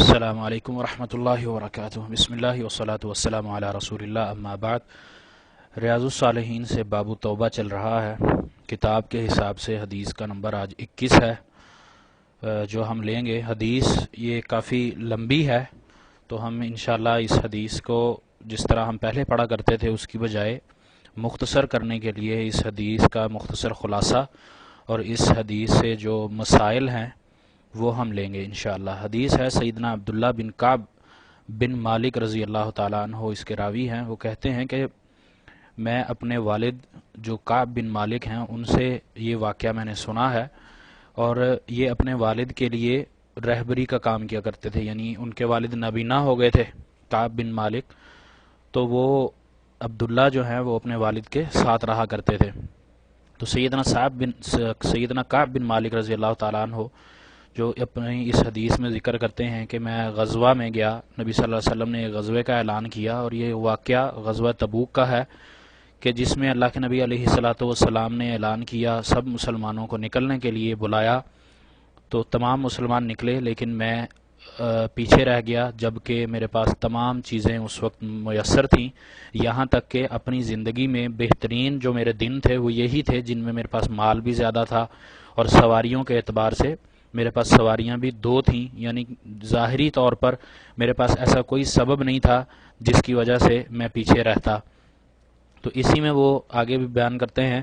السلام علیکم ورحمۃ اللہ وبرکاتہ۔ بسم اللہ والصلاۃ والسلام علی رسول اللہ، اما بعد۔ ریاض الصالحین سے باب توبہ چل رہا ہے۔ کتاب کے حساب سے حدیث کا نمبر آج 21 ہے جو ہم لیں گے۔ حدیث یہ کافی لمبی ہے، تو ہم انشاءاللہ اس حدیث کو جس طرح ہم پہلے پڑھا کرتے تھے اس کی بجائے مختصر کرنے کے لیے اس حدیث کا مختصر خلاصہ اور اس حدیث سے جو مسائل ہیں وہ ہم لیں گے انشاءاللہ۔ حدیث ہے سیدنا عبداللہ بن کعب بن مالک رضی اللہ تعالیٰ عنہ، اس کے راوی ہیں۔ وہ کہتے ہیں کہ میں اپنے والد جو کعب بن مالک ہیں ان سے یہ واقعہ میں نے سنا ہے، اور یہ اپنے والد کے لیے رہبری کا کام کیا کرتے تھے، یعنی ان کے والد نابینا ہو گئے تھے کعب بن مالک، تو وہ عبداللہ جو ہیں وہ اپنے والد کے ساتھ رہا کرتے تھے۔ تو سیدنا کعب بن مالک رضی اللہ تعالیٰ عنہ جو اپنی اس حدیث میں ذکر کرتے ہیں کہ میں غزوہ میں گیا، نبی صلی اللہ علیہ وسلم نے غزوے کا اعلان کیا، اور یہ واقعہ غزوہ تبوک کا ہے کہ جس میں اللہ کے نبی علیہ الصلاۃ والسلام نے اعلان کیا، سب مسلمانوں کو نکلنے کے لیے بلایا، تو تمام مسلمان نکلے، لیکن میں پیچھے رہ گیا، جبکہ میرے پاس تمام چیزیں اس وقت میسر تھیں، یہاں تک کہ اپنی زندگی میں بہترین جو میرے دن تھے وہ یہی تھے جن میں میرے پاس مال بھی زیادہ تھا، اور سواریوں کے اعتبار سے میرے پاس سواریاں بھی 2 تھیں، یعنی ظاہری طور پر میرے پاس ایسا کوئی سبب نہیں تھا جس کی وجہ سے میں پیچھے رہتا۔ تو اسی میں وہ آگے بھی بیان کرتے ہیں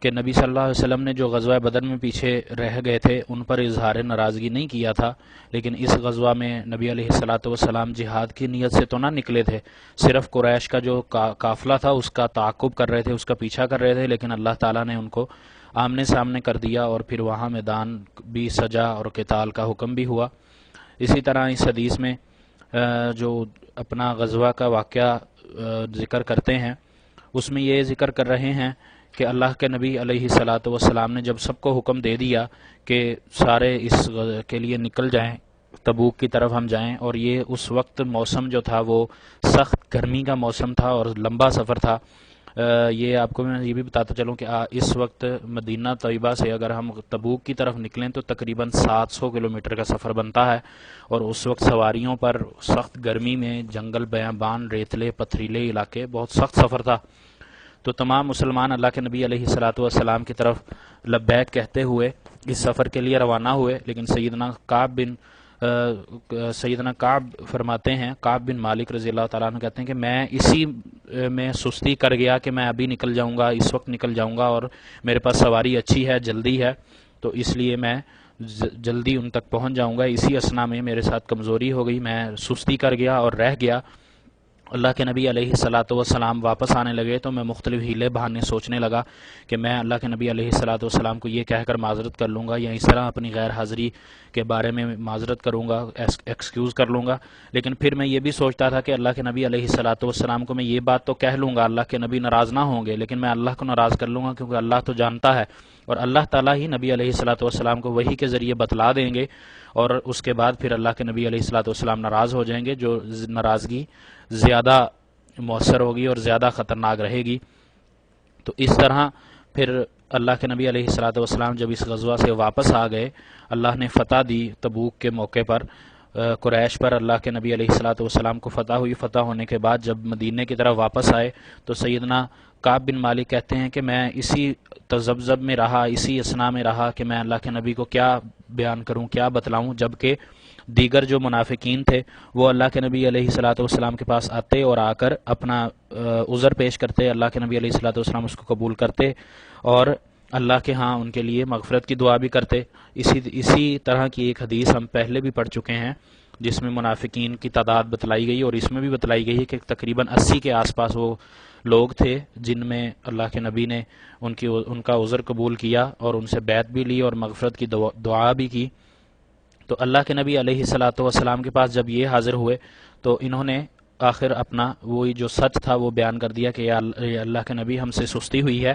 کہ نبی صلی اللہ علیہ وسلم نے جو غزوہ بدر میں پیچھے رہ گئے تھے ان پر اظہار ناراضگی نہیں کیا تھا، لیکن اس غزوہ میں نبی علیہ الصلاۃ والسلام جہاد کی نیت سے تو نہ نکلے تھے، صرف قریش کا جو قافلہ تھا اس کا تعاقب کر رہے تھے، اس کا پیچھا کر رہے تھے، لیکن اللہ تعالیٰ نے ان کو آمنے سامنے کر دیا، اور پھر وہاں میدان بھی سجا اور قتال کا حکم بھی ہوا۔ اسی طرح اس حدیث میں جو اپنا غزوہ کا واقعہ ذکر کرتے ہیں اس میں یہ ذکر کر رہے ہیں کہ اللہ کے نبی علیہ الصلاۃ والسلام نے جب سب کو حکم دے دیا کہ سارے اس کے لیے نکل جائیں، تبوک کی طرف ہم جائیں، اور یہ اس وقت موسم جو تھا وہ سخت گرمی کا موسم تھا اور لمبا سفر تھا۔ یہ آپ کو میں یہ بھی بتاتا چلوں کہ اس وقت مدینہ طیبہ سے اگر ہم تبوک کی طرف نکلیں تو تقریباً 700 کلومیٹر کا سفر بنتا ہے، اور اس وقت سواریوں پر سخت گرمی میں جنگل بیابان ریتلے پتھریلے علاقے، بہت سخت سفر تھا۔ تو تمام مسلمان اللہ کے نبی علیہ الصلاۃ والسلام کی طرف لبیک کہتے ہوئے اس سفر کے لیے روانہ ہوئے، لیکن سیدنا کعب فرماتے ہیں، کعب بن مالک رضی اللہ تعالیٰ عنہ کہتے ہیں کہ میں اسی میں سستی کر گیا کہ میں ابھی نکل جاؤں گا، اس وقت نکل جاؤں گا، اور میرے پاس سواری اچھی ہے، جلدی ہے، تو اس لیے میں جلدی ان تک پہنچ جاؤں گا۔ اسی اثنا میں میرے ساتھ کمزوری ہو گئی، میں سستی کر گیا اور رہ گیا۔ اللہ کے نبی علیہ الصلاۃ والسلام واپس آنے لگے تو میں مختلف ہیلے بہانے سوچنے لگا کہ میں اللہ کے نبی علیہ الصلاۃ والسلام کو یہ کہہ کر معذرت کر لوں گا، یا اس طرح اپنی غیر حاضری کے بارے میں معذرت کروں گا، ایکسکیوز کر لوں گا، لیکن پھر میں یہ بھی سوچتا تھا کہ اللہ کے نبی علیہ الصلاۃ والسلام کو میں یہ بات تو کہہ لوں گا، اللہ کے نبی ناراض نہ ہوں گے، لیکن میں اللہ کو ناراض کر لوں گا، کیونکہ اللہ تو جانتا ہے، اور اللہ تعالیٰ ہی نبی علیہ الصلاۃ والسلام کو وحی کے ذریعے بتلا دیں گے، اور اس کے بعد پھر اللہ کے نبی علیہ الصلاۃ والسلام ناراض ہو جائیں گے، جو ناراضگی زیادہ مؤثر ہوگی اور زیادہ خطرناک رہے گی۔ تو اس طرح پھر اللہ کے نبی علیہ الصلاۃ والسلام جب اس غزوہ سے واپس آ گئے، اللہ نے فتح دی تبوک کے موقع پر قریش پر، اللہ کے نبی علیہ الصلاۃ والسلام کو فتح ہوئی۔ فتح ہونے کے بعد جب مدینے کی طرف واپس آئے تو سیدنا کعب بن مالک کہتے ہیں کہ میں اسی تذبذب میں رہا، اسی اثنا میں رہا کہ میں اللہ کے نبی کو کیا بیان کروں، کیا بتلاؤں، جبکہ دیگر جو منافقین تھے وہ اللہ کے نبی علیہ الصلاۃ والسلام کے پاس آتے اور آ کر اپنا عذر پیش کرتے، اللہ کے نبی علیہ الصلاۃ والسلام اس کو قبول کرتے اور اللہ کے ہاں ان کے لیے مغفرت کی دعا بھی کرتے۔ اسی طرح کی ایک حدیث ہم پہلے بھی پڑھ چکے ہیں جس میں منافقین کی تعداد بتلائی گئی، اور اس میں بھی بتلائی گئی ہے کہ تقریباً 80 کے آس پاس وہ لوگ تھے جن میں اللہ کے نبی نے ان کا عذر قبول کیا اور ان سے بیعت بھی لی اور مغفرت کی دعا بھی کی۔ تو اللہ کے نبی علیہ الصلاۃ والسلام کے پاس جب یہ حاضر ہوئے تو انہوں نے آخر اپنا وہی جو سچ تھا وہ بیان کر دیا کہ یا اللہ کے نبی ہم سے سستی ہوئی ہے،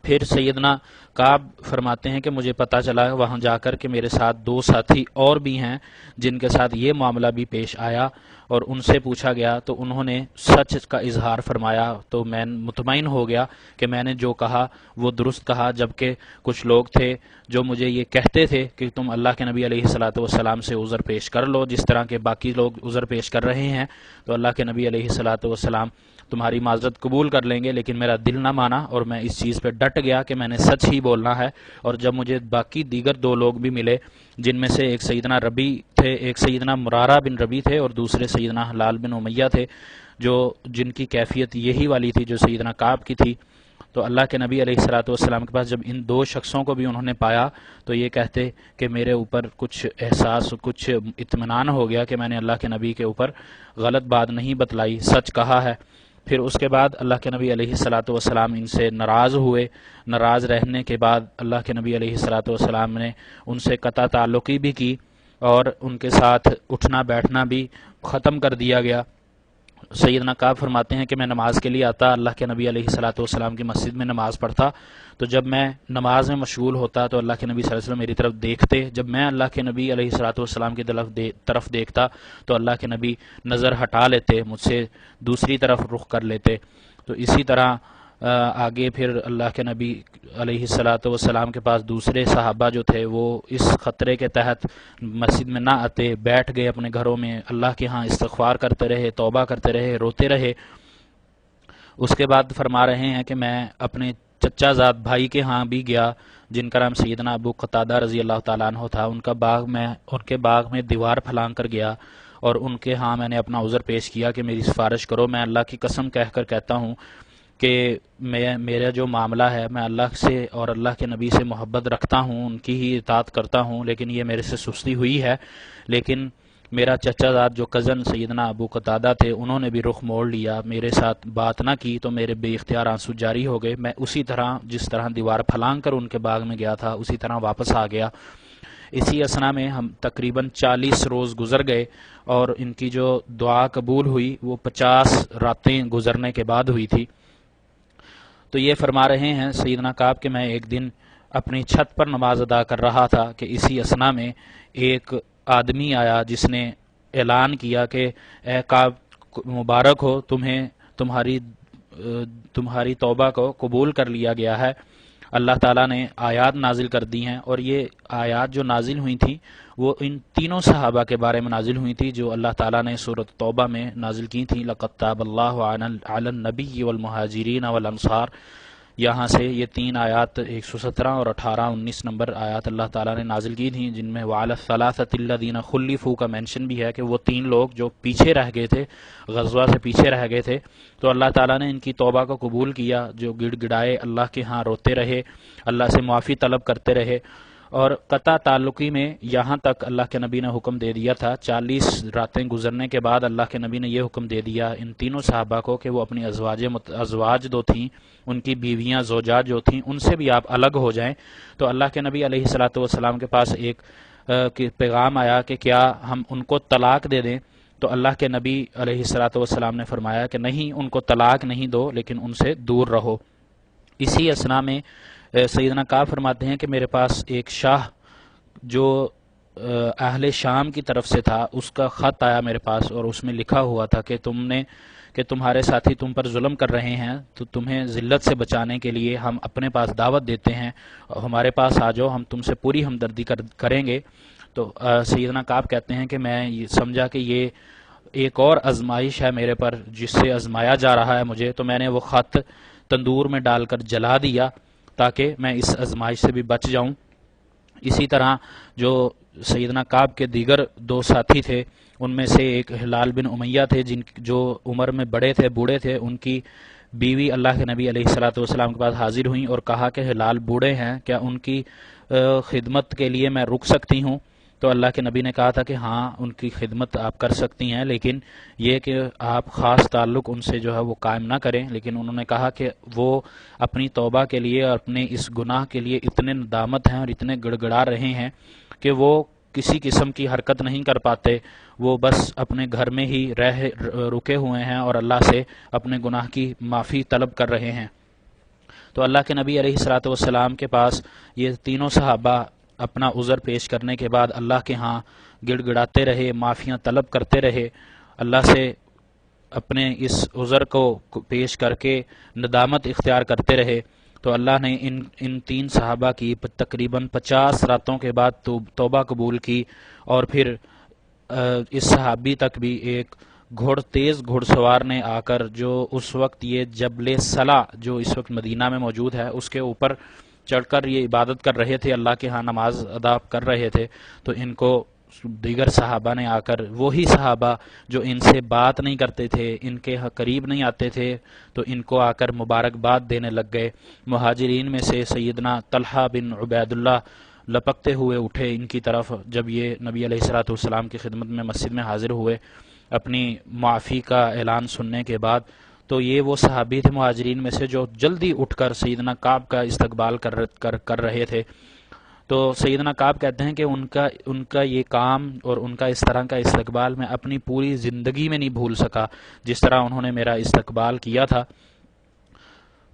پھر سیدنا کعب فرماتے ہیں کہ مجھے پتہ چلا وہاں جا کر کہ میرے ساتھ 2 ساتھی اور بھی ہیں جن کے ساتھ یہ معاملہ بھی پیش آیا، اور ان سے پوچھا گیا تو انہوں نے سچ کا اظہار فرمایا، تو میں مطمئن ہو گیا کہ میں نے جو کہا وہ درست کہا، جبکہ کچھ لوگ تھے جو مجھے یہ کہتے تھے کہ تم اللہ کے نبی علیہ الصلاۃ والسلام سے عذر پیش کر لو جس طرح کے باقی لوگ عذر پیش کر رہے ہیں، تو اللہ کے نبی علیہ الصلاۃ والسلام تمہاری معذرت قبول کر لیں گے، لیکن میرا دل نہ مانا اور میں اس چیز پہ ڈٹ گیا کہ میں نے سچ ہی بولنا ہے۔ اور جب مجھے باقی دیگر 2 لوگ بھی ملے جن میں سے ایک سیدنا ربی تھے، ایک سیدنا مرارہ بن ربی تھے اور دوسرے سیدنا ہلال بن امیہ تھے، جن کی کیفیت یہی والی تھی جو سیدنا کعب کی تھی، تو اللہ کے نبی علیہ الصلاۃ والسلام کے پاس جب ان 2 شخصوں کو بھی انہوں نے پایا تو یہ کہتے کہ میرے اوپر کچھ احساس، کچھ اطمینان ہو گیا کہ میں نے اللہ کے نبی کے اوپر غلط بات نہیں بتلائی، سچ کہا ہے۔ پھر اس کے بعد اللہ کے نبی علیہ الصلاۃ والسلام ان سے ناراض ہوئے، ناراض رہنے کے بعد اللہ کے نبی علیہ الصلاۃ والسلام نے ان سے قطع تعلقی بھی کی اور ان کے ساتھ اٹھنا بیٹھنا بھی ختم کر دیا گیا۔ سیدنا کعب فرماتے ہیں کہ میں نماز کے لیے آتا، اللہ کے نبی علیہ الصلاۃ والسلام کی مسجد میں نماز پڑھتا، تو جب میں نماز میں مشغول ہوتا تو اللہ کے نبی صلی اللہ علیہ وسلم میری طرف دیکھتے، جب میں اللہ کے نبی علیہ الصلاۃ والسلام کی طرف دیکھتا تو اللہ کے نبی نظر ہٹا لیتے، مجھ سے دوسری طرف رخ کر لیتے۔ تو اسی طرح آگے پھر اللہ کے نبی علیہ الصلاۃ والسلام کے پاس دوسرے صحابہ جو تھے وہ اس خطرے کے تحت مسجد میں نہ آتے، بیٹھ گئے اپنے گھروں میں، اللہ کے ہاں استغفار کرتے رہے، توبہ کرتے رہے، روتے رہے۔ اس کے بعد فرما رہے ہیں کہ میں اپنے چچا زاد بھائی کے ہاں بھی گیا جن کا نام سیدنا ابو قتادہ رضی اللہ تعالیٰ عنہ تھا، ان کے باغ میں دیوار پھلانگ کر گیا اور ان کے ہاں میں نے اپنا عذر پیش کیا کہ میری سفارش کرو، میں اللہ کی قسم کہہ کر کہتا ہوں کہ میرا جو معاملہ ہے، میں اللہ سے اور اللہ کے نبی سے محبت رکھتا ہوں، ان کی ہی اطاعت کرتا ہوں، لیکن یہ میرے سے سستی ہوئی ہے۔ لیکن میرا چچا زاد جو کزن سیدنا ابو قتادہ تھے انہوں نے بھی رخ موڑ لیا، میرے ساتھ بات نہ کی، تو میرے بے اختیار آنسو جاری ہو گئے۔ میں اسی طرح جس طرح دیوار پھلانگ کر ان کے باغ میں گیا تھا اسی طرح واپس آ گیا۔ اسی اثنا میں ہم تقریباً 40 روز گزر گئے اور ان کی جو دعا قبول ہوئی وہ 50 راتیں گزرنے کے بعد ہوئی تھی۔ تو یہ فرما رہے ہیں سیدنا کعب کہ میں ایک دن اپنی چھت پر نماز ادا کر رہا تھا کہ اسی اثنا میں ایک آدمی آیا جس نے اعلان کیا کہ اے کعب مبارک ہو، تمہاری توبہ کو قبول کر لیا گیا ہے، اللہ تعالیٰ نے آیات نازل کر دی ہیں، اور یہ آیات جو نازل ہوئی تھیں وہ ان تینوں صحابہ کے بارے میں نازل ہوئی تھی جو اللہ تعالیٰ نے سورۃ توبہ میں نازل کی تھیں۔ لَقَدْ تَابَ اللَّهُ عَلَى النَّبِيِّ وَالْمُهَاجِرِينَ وَالْأَنصَارِ، یہاں سے یہ 3 آیات 117 اور 18 19 نمبر آیات اللہ تعالیٰ نے نازل کی تھیں، جن میں وَعَلَى الثَّلَاثَةِ الَّذِينَ خُلِّفُوا کا مینشن بھی ہے کہ وہ 3 لوگ جو پیچھے رہ گئے تھے، غزوہ سے پیچھے رہ گئے تھے، تو اللہ تعالیٰ نے ان کی توبہ کو قبول کیا، جو گڑ گڑائے اللہ کے ہاں روتے رہے، اللہ سے معافی طلب کرتے رہے۔ اور قطع تعلقی میں یہاں تک اللہ کے نبی نے حکم دے دیا تھا، 40 راتیں گزرنے کے بعد اللہ کے نبی نے یہ حکم دے دیا ان تینوں صحابہ کو کہ وہ اپنی ازواج جو تھیں، ان کی بیویاں زوجات جو تھیں، ان سے بھی آپ الگ ہو جائیں۔ تو اللہ کے نبی علیہ الصلاۃ والسلام کے پاس ایک پیغام آیا کہ کیا ہم ان کو طلاق دے دیں؟ تو اللہ کے نبی علیہ الصلاۃ والسلام نے فرمایا کہ نہیں، ان کو طلاق نہیں دو، لیکن ان سے دور رہو۔ اسی اثنا میں سیدنا کعب فرماتے ہیں کہ میرے پاس ایک شاہ جو اہل شام کی طرف سے تھا، اس کا خط آیا میرے پاس، اور اس میں لکھا ہوا تھا کہ تمہارے ساتھی تم پر ظلم کر رہے ہیں، تو تمہیں ذلت سے بچانے کے لیے ہم اپنے پاس دعوت دیتے ہیں، ہمارے پاس آ جاؤ، ہم تم سے پوری ہمدردی کریں گے۔ تو سیدنا کعب کہتے ہیں کہ میں یہ سمجھا کہ یہ ایک اور آزمائش ہے میرے پر جس سے آزمایا جا رہا ہے مجھے، تو میں نے وہ خط تندور میں ڈال کر جلا دیا تاکہ میں اس آزمائش سے بھی بچ جاؤں۔ اسی طرح جو سیدنا کعب کے دیگر 2 ساتھی تھے ان میں سے ایک ہلال بن امیہ تھے جو عمر میں بڑے تھے، بوڑھے تھے، ان کی بیوی اللہ کے نبی علیہ الصلاۃ والسلام کے پاس حاضر ہوئیں اور کہا کہ ہلال بوڑھے ہیں، کیا ان کی خدمت کے لیے میں رک سکتی ہوں؟ تو اللہ کے نبی نے کہا تھا کہ ہاں ان کی خدمت آپ کر سکتی ہیں، لیکن یہ کہ آپ خاص تعلق ان سے جو ہے وہ قائم نہ کریں۔ لیکن انہوں نے کہا کہ وہ اپنی توبہ کے لیے اور اپنے اس گناہ کے لیے اتنے ندامت ہیں اور اتنے گڑ گڑا رہے ہیں کہ وہ کسی قسم کی حرکت نہیں کر پاتے، وہ بس اپنے گھر میں ہی رکے ہوئے ہیں اور اللہ سے اپنے گناہ کی معافی طلب کر رہے ہیں۔ تو اللہ کے نبی علیہ الصلوۃ والسلام کے پاس یہ تینوں صحابہ اپنا عذر پیش کرنے کے بعد اللہ کے ہاں گڑ گڑاتے رہے، معافیاں طلب کرتے رہے، اللہ سے اپنے اس عذر کو پیش کر کے ندامت اختیار کرتے رہے۔ تو اللہ نے ان تین صحابہ کی تقریباً 50 راتوں کے بعد توبہ قبول کی، اور پھر اس صحابی تک بھی ایک تیز گھڑ سوار نے آ کر، جو اس وقت یہ جبل صلا جو اس وقت مدینہ میں موجود ہے اس کے اوپر چڑھ کر یہ عبادت کر رہے تھے، اللہ کے ہاں نماز ادا کر رہے تھے، تو ان کو دیگر صحابہ نے آ کر، وہی صحابہ جو ان سے بات نہیں کرتے تھے، ان کے قریب نہیں آتے تھے، تو ان کو آ کر مبارکباد دینے لگ گئے۔ مہاجرین میں سے سیدنا طلحہ بن عبید اللہ لپکتے ہوئے اٹھے ان کی طرف، جب یہ نبی علیہ الصلوۃ والسلام کی خدمت میں مسجد میں حاضر ہوئے اپنی معافی کا اعلان سننے کے بعد، تو یہ وہ صحابی تھے مہاجرین میں سے جو جلدی اٹھ کر سیدنا کعب کا استقبال کر رہے تھے۔ تو سیدنا کعب کہتے ہیں کہ ان کا یہ کام اور ان کا اس طرح کا استقبال میں اپنی پوری زندگی میں نہیں بھول سکا، جس طرح انہوں نے میرا استقبال کیا تھا۔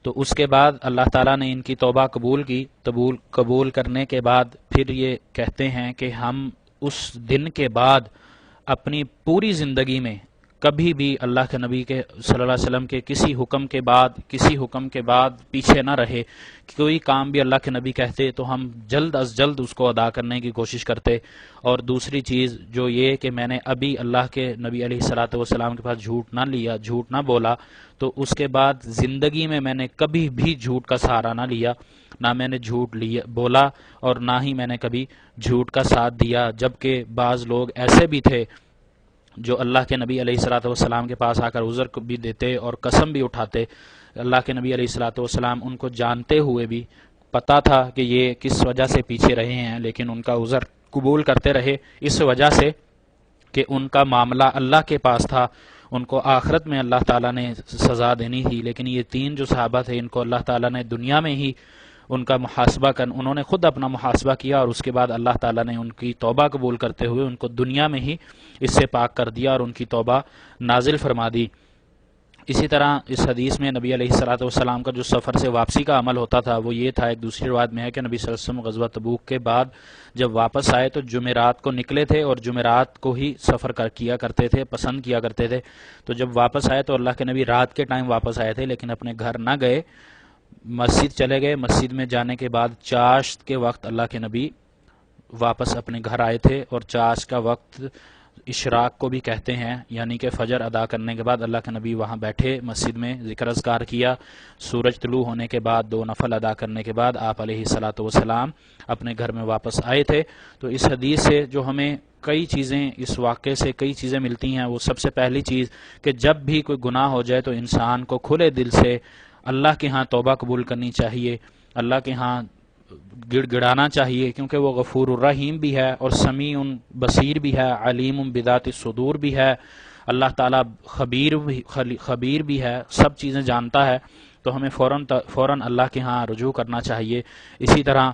تو اس کے بعد اللہ تعالیٰ نے ان کی توبہ قبول کی۔ قبول کرنے کے بعد پھر یہ کہتے ہیں کہ ہم اس دن کے بعد اپنی پوری زندگی میں کبھی بھی اللہ کے نبی کے صلی اللہ علیہ وسلم کے کسی حکم کے بعد پیچھے نہ رہے۔ کوئی کام بھی اللہ کے نبی کہتے تو ہم جلد از جلد اس کو ادا کرنے کی کوشش کرتے۔ اور دوسری چیز جو یہ کہ میں نے ابھی اللہ کے نبی علیہ الصلوۃ والسلام کے پاس جھوٹ نہ لیا، جھوٹ نہ بولا، تو اس کے بعد زندگی میں نے کبھی بھی جھوٹ کا سہارا نہ لیا، نہ میں نے جھوٹ بولا اور نہ ہی میں نے کبھی جھوٹ کا ساتھ دیا۔ جبکہ بعض لوگ ایسے بھی تھے جو اللہ کے نبی علیہ الصلوۃ والسلام کے پاس آ کر عذر بھی دیتے اور قسم بھی اٹھاتے۔ اللہ کے نبی علیہ الصلوۃ والسلام ان کو جانتے ہوئے بھی، پتہ تھا کہ یہ کس وجہ سے پیچھے رہے ہیں، لیکن ان کا عذر قبول کرتے رہے، اس وجہ سے کہ ان کا معاملہ اللہ کے پاس تھا، ان کو آخرت میں اللہ تعالیٰ نے سزا دینی تھی۔ لیکن یہ تین جو صحابہ تھے ان کو اللہ تعالیٰ نے دنیا میں ہی ان کا محاسبہ انہوں نے خود اپنا محاسبہ کیا، اور اس کے بعد اللہ تعالیٰ نے ان کی توبہ قبول کرتے ہوئے ان کو دنیا میں ہی اس سے پاک کر دیا اور ان کی توبہ نازل فرما دی۔ اسی طرح اس حدیث میں نبی علیہ الصلوۃ والسلام کا جو سفر سے واپسی کا عمل ہوتا تھا وہ یہ تھا، ایک دوسری روایت میں ہے کہ نبی صلی اللہ علیہ وسلم غزوہ تبوک کے بعد جب واپس آئے تو جمعرات کو نکلے تھے، اور جمعرات کو ہی سفر کیا کرتے تھے، پسند کیا کرتے تھے۔ تو جب واپس آئے تو اللہ کے نبی رات کے ٹائم واپس آئے تھے، لیکن اپنے گھر نہ گئے، مسجد چلے گئے۔ مسجد میں جانے کے بعد چاشت کے وقت اللہ کے نبی واپس اپنے گھر آئے تھے، اور چاشت کا وقت اشراق کو بھی کہتے ہیں، یعنی کہ فجر ادا کرنے کے بعد اللہ کے نبی وہاں بیٹھے مسجد میں، ذکر اذکار کیا۔ سورج طلوع ہونے کے بعد 2 نفل ادا کرنے کے بعد آپ علیہ الصلوۃ والسلام اپنے گھر میں واپس آئے تھے۔ تو اس حدیث سے جو ہمیں کئی چیزیں، اس واقعے سے کئی چیزیں ملتی ہیں، وہ سب سے پہلی چیز کہ جب بھی کوئی گناہ ہو جائے تو انسان کو کھلے دل سے اللہ کے ہاں توبہ قبول کرنی چاہیے، اللہ کے ہاں گڑ گڑانا چاہیے، کیونکہ وہ غفور الرحیم بھی ہے اور سمیع بصیر بھی ہے، علیم بذات الصدور بھی ہے، اللہ تعالیٰ خبیر بھی ہے، سب چیزیں جانتا ہے۔ تو ہمیں فوراً اللہ کے ہاں رجوع کرنا چاہیے۔ اسی طرح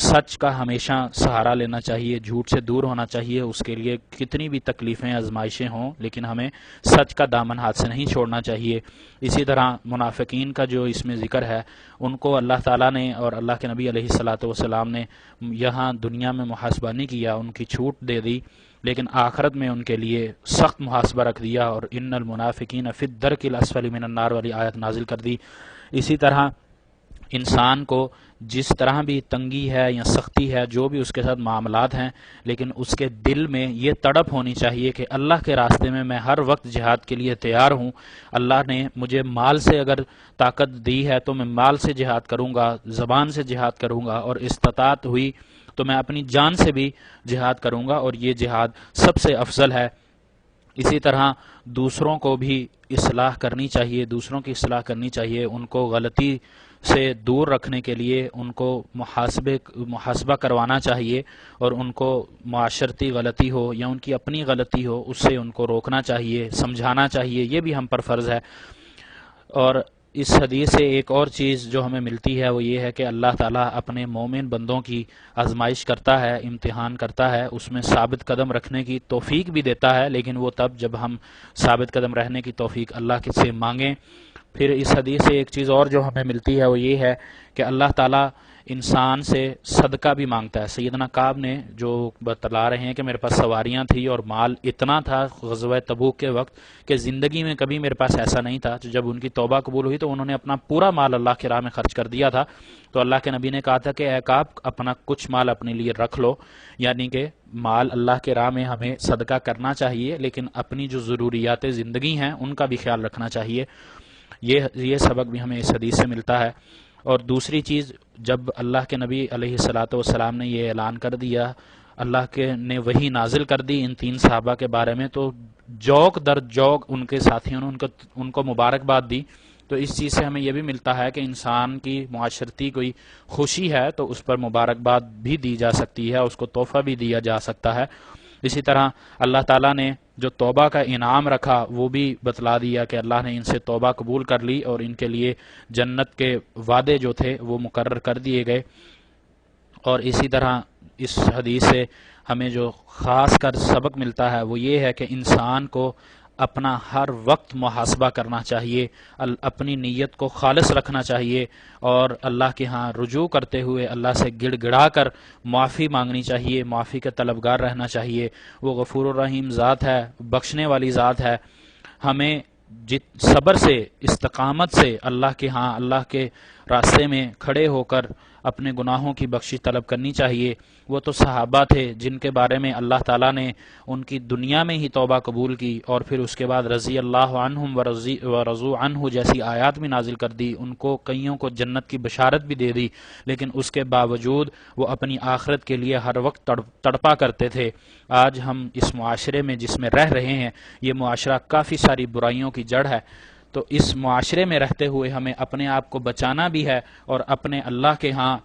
سچ کا ہمیشہ سہارا لینا چاہیے، جھوٹ سے دور ہونا چاہیے، اس کے لیے کتنی بھی تکلیفیں آزمائشیں ہوں لیکن ہمیں سچ کا دامن ہاتھ سے نہیں چھوڑنا چاہیے۔ اسی طرح منافقین کا جو اس میں ذکر ہے، ان کو اللہ تعالیٰ نے اور اللہ کے نبی علیہ الصلوۃ والسلام نے یہاں دنیا میں محاسبہ نہیں کیا، ان کی چھوٹ دے دی، لیکن آخرت میں ان کے لیے سخت محاسبہ رکھ دیا، اور ان المنافقین فی الدرک الاسفل من النار والی آیت نازل کر دی۔ اسی طرح انسان کو جس طرح بھی تنگی ہے یا سختی ہے، جو بھی اس کے ساتھ معاملات ہیں، لیکن اس کے دل میں یہ تڑپ ہونی چاہیے کہ اللہ کے راستے میں ہر وقت جہاد کے لیے تیار ہوں۔ اللہ نے مجھے مال سے اگر طاقت دی ہے تو میں مال سے جہاد کروں گا، زبان سے جہاد کروں گا، اور استطاعت ہوئی تو میں اپنی جان سے بھی جہاد کروں گا، اور یہ جہاد سب سے افضل ہے۔ اسی طرح دوسروں کو بھی اصلاح کرنی چاہیے، دوسروں کی اصلاح کرنی چاہیے، ان کو غلطی سے دور رکھنے کے لیے ان کو محاسبہ کروانا چاہیے، اور ان کو معاشرتی غلطی ہو یا ان کی اپنی غلطی ہو اس سے ان کو روکنا چاہیے، سمجھانا چاہیے، یہ بھی ہم پر فرض ہے۔ اور اس حدیث سے ایک اور چیز جو ہمیں ملتی ہے وہ یہ ہے کہ اللہ تعالیٰ اپنے مومن بندوں کی آزمائش کرتا ہے، امتحان کرتا ہے، اس میں ثابت قدم رکھنے کی توفیق بھی دیتا ہے، لیکن وہ تب جب ہم ثابت قدم رہنے کی توفیق اللہ سے مانگیں۔ پھر اس حدیث سے ایک چیز اور جو ہمیں ملتی ہے وہ یہ ہے کہ اللہ تعالیٰ انسان سے صدقہ بھی مانگتا ہے۔ سیدنا کعب نے جو بتلا رہے ہیں کہ میرے پاس سواریاں تھی اور مال اتنا تھا غزوہ تبوک کے وقت کہ زندگی میں کبھی میرے پاس ایسا نہیں تھا۔ جب ان کی توبہ قبول ہوئی تو انہوں نے اپنا پورا مال اللہ کی راہ میں خرچ کر دیا تھا، تو اللہ کے نبی نے کہا تھا کہ اے کعب اپنا کچھ مال اپنے لیے رکھ لو، یعنی کہ مال اللہ کے راہ میں ہمیں صدقہ کرنا چاہیے، لیکن اپنی جو ضروریات زندگی ہیں ان کا بھی خیال رکھنا چاہیے۔ یہ سبق بھی ہمیں اس حدیث سے ملتا ہے۔ اور دوسری چیز، جب اللہ کے نبی علیہ الصلاۃ والسلام نے یہ اعلان کر دیا، اللہ کے نے وحی نازل کر دی ان تین صحابہ کے بارے میں، تو جوک در جوک ان کے ساتھیوں نے ان کو مبارکباد دی۔ تو اس چیز سے ہمیں یہ بھی ملتا ہے کہ انسان کی معاشرتی کوئی خوشی ہے تو اس پر مبارکباد بھی دی جا سکتی ہے، اس کو تحفہ بھی دیا جا سکتا ہے۔ اسی طرح اللہ تعالیٰ نے جو توبہ کا انعام رکھا وہ بھی بتلا دیا کہ اللہ نے ان سے توبہ قبول کر لی اور ان کے لیے جنت کے وعدے جو تھے وہ مقرر کر دیے گئے۔ اور اسی طرح اس حدیث سے ہمیں جو خاص کر سبق ملتا ہے وہ یہ ہے کہ انسان کو اپنا ہر وقت محاسبہ کرنا چاہیے، اپنی نیت کو خالص رکھنا چاہیے، اور اللہ کے ہاں رجوع کرتے ہوئے اللہ سے گڑ گڑا کر معافی مانگنی چاہیے، معافی کا طلبگار رہنا چاہیے۔ وہ غفور الرحیم ذات ہے، بخشنے والی ذات ہے۔ ہمیں صبر سے، استقامت سے اللہ کے ہاں اللہ کے راستے میں کھڑے ہو کر اپنے گناہوں کی بخشش طلب کرنی چاہیے۔ وہ تو صحابہ تھے جن کے بارے میں اللہ تعالیٰ نے ان کی دنیا میں ہی توبہ قبول کی اور پھر اس کے بعد رضی اللہ عنہم ورضوا عنہ جیسی آیات بھی نازل کر دی، ان کو کئیوں کو جنت کی بشارت بھی دے دی، لیکن اس کے باوجود وہ اپنی آخرت کے لیے ہر وقت تڑپا کرتے تھے۔ آج ہم اس معاشرے میں جس میں رہ رہے ہیں، یہ معاشرہ کافی ساری برائیوں کی جڑ ہے، تو اس معاشرے میں رہتے ہوئے ہمیں اپنے آپ کو بچانا بھی ہے اور اپنے اللہ کے ہاں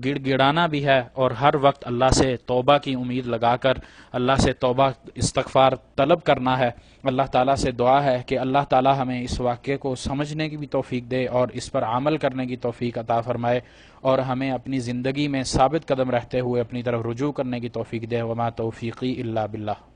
گڑ گڑانا بھی ہے، اور ہر وقت اللہ سے توبہ کی امید لگا کر اللہ سے توبہ استغفار طلب کرنا ہے۔ اللہ تعالیٰ سے دعا ہے کہ اللہ تعالیٰ ہمیں اس واقعے کو سمجھنے کی بھی توفیق دے اور اس پر عمل کرنے کی توفیق عطا فرمائے، اور ہمیں اپنی زندگی میں ثابت قدم رہتے ہوئے اپنی طرف رجوع کرنے کی توفیق دے۔ وما توفیقی الا باللہ۔